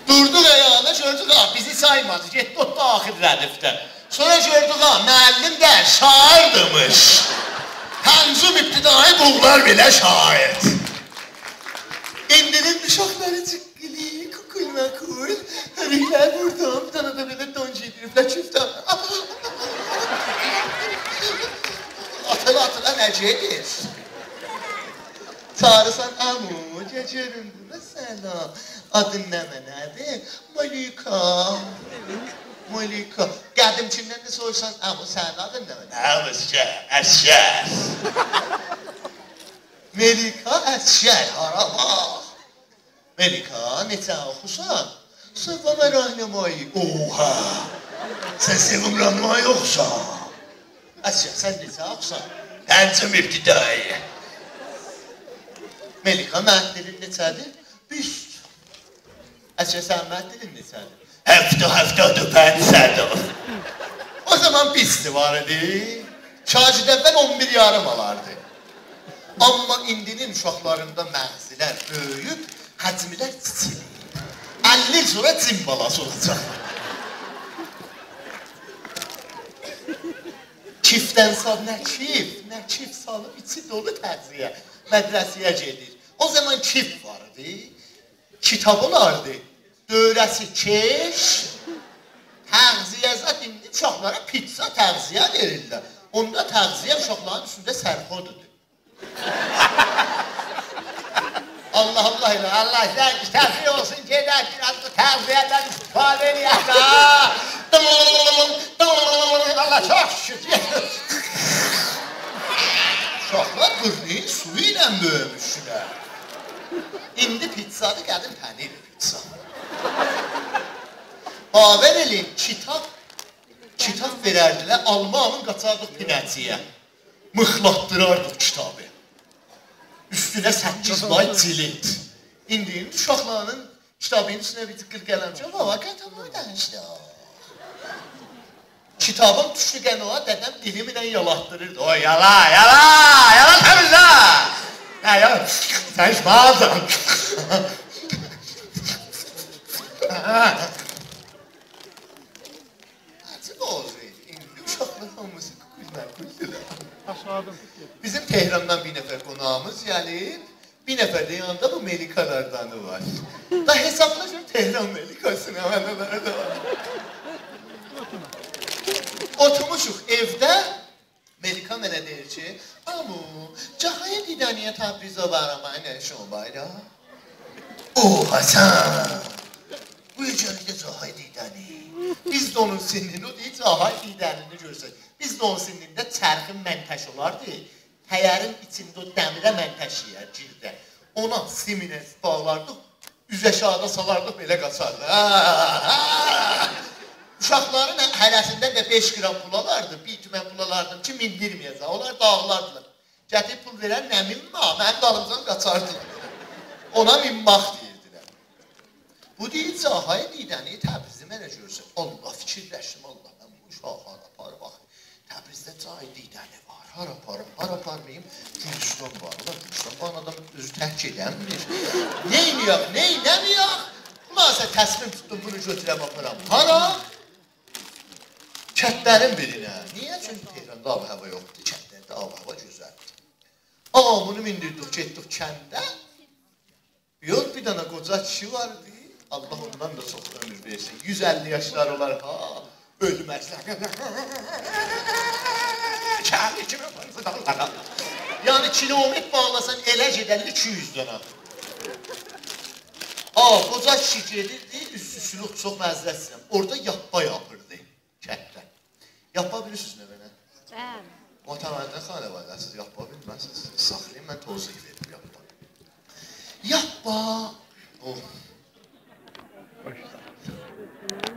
Durduq ayağına, gördük bizi saymadı, getdi o da axir rədifdə. Sonra gördük müəllim də şairdırmış. Həmzum ibtidai buğlar belə şair. İndinin uşaqları çıqqılı, kukul makul, həriklər vurdum, bir dana da belə don giydiriblər çiftə. Atıla nə gedir? Çağırırsan əmu, gecərin buna səlam. Adın nə mənədir? Malika. Malika. Qədimkindən də sorsan, əmu sənin adın nə mənədir? Əmüzgə, əşgər. Melika əşgər, harama. Melika, necə oxusan? Sevvamə rəhnamayı. Oha! Sən sevim rəhnamayı oxusan. Əşgər, sən necə oxusan? Həncim ibtidai. Melika, mənim dilin necədir? Büst. Əşgər, sən mənim dilin necədir? Həftə, pənsədir. O zaman büstü var idi. Şacid əvvəl 11 yarım alardı. Amma indinin uşaqlarında məğzilər böyüyüb, həcmilər çiçilir. 50 il sonra cin balası olacaq. Kifdən sal, nə kif salıb, içi dolu təziyə, mədrəsiyə gedir. O zaman kif vardı, kitab olardı, dövrəsi keş, təğziyə zat indi uşaqlara pizza təğziyə verirlər. Onda təğziyə uşaqların üstündə sərxodudur. Allah ilə, Allah təğziyə olsun, gedək biraz da təğziyədən istifadə eləyək da. Allah çox şükür. Uşaqlar qırnıyın suyu ilə böyümüşlər. İndi pizzadır, qədim pənir pizza. Haber elin, kitab verərdilər, almamın qaçardıq pinəciyə. Mıxlatdırardıq kitabı. Üstünə 8 bay cilit. İndi uşaqlarının kitabının üstünə bir tıqqır qələmcə, baba, qətamı dənişdi. Kitabım düşdü qənoğa, dədəm dilimlə yalatdırırdı. O, yala təmizlə! Hə, yala, sən iş bağlısan. Acı olsaydı, indi uşaqlar hamısı kukul. Bizim Tehran'dan bir nəfər qonağımız gəlib, bir nəfər də yanında bu Melikalardanı var. Da hesabla görə Tehran Melikasını əmənələri də var. Oturmuşuq evdə, Melika mənə deyir ki, amu, Cahaya Didaniyə Təbrizə varamay nə şobayda? O, Hasan, bu icəlikdə Cahaya Didani. Biz də onun sinini, o deyir, Cahaya Didanini görsək. Biz də onun sinində çərxin məntəş olardı. Təyərin içində o dəmirə məntəş yiyər, girdə. Ona siminə bağlardıq, üz aşağıda salardıq, belə qaçardı. Uşaqların hələsində də 5 qram pul alardı, bir tümən pul alardım ki, mindirməyəcək. Onlar dağlardılar. Gətir pul verən nə minma, mənim dalımcan qaçardılar. Ona minmaq deyirdilər. Bu deyir, Cahaya Didəni Təbrizi mənə görsün. Allah, fikirləşdim, Allah, mən bu uşaqlar aparı baxım. Təbrizdə Cahaya Didəni var, har aparmayayım, Gülüstan var. Gülüstan bu adam özü təhk edənmir. Neynəmiyək? Bunlarsa təsmin tutdum, bunu götürəm aparam. Hara? Kətlərin birinə. Niyə? Çünki Tehranda av hava yoxdur, kətlərdə av hava gözəldir. Bunu mindirdik, getdik kəndə. Yox, bir dana qoca kişi vardı. Allah ondan da çox ömür versin. 150 yaşlar olar, ölməzlər. Kəndi kimi fırfıdanlara. Yəni kilometr bağlasan elə gedəli 200 dana. Qoca kişi gedirdi, üstü çox məzrəsizəm. Orada yappa yapırdı kətlə. Yappa bilirsiniz nə mənə? Bəli. Vətənlərdə xanəvədə siz yappa bilməzsiniz. Saxlayın, mən tozluq verim yappa. Yappa.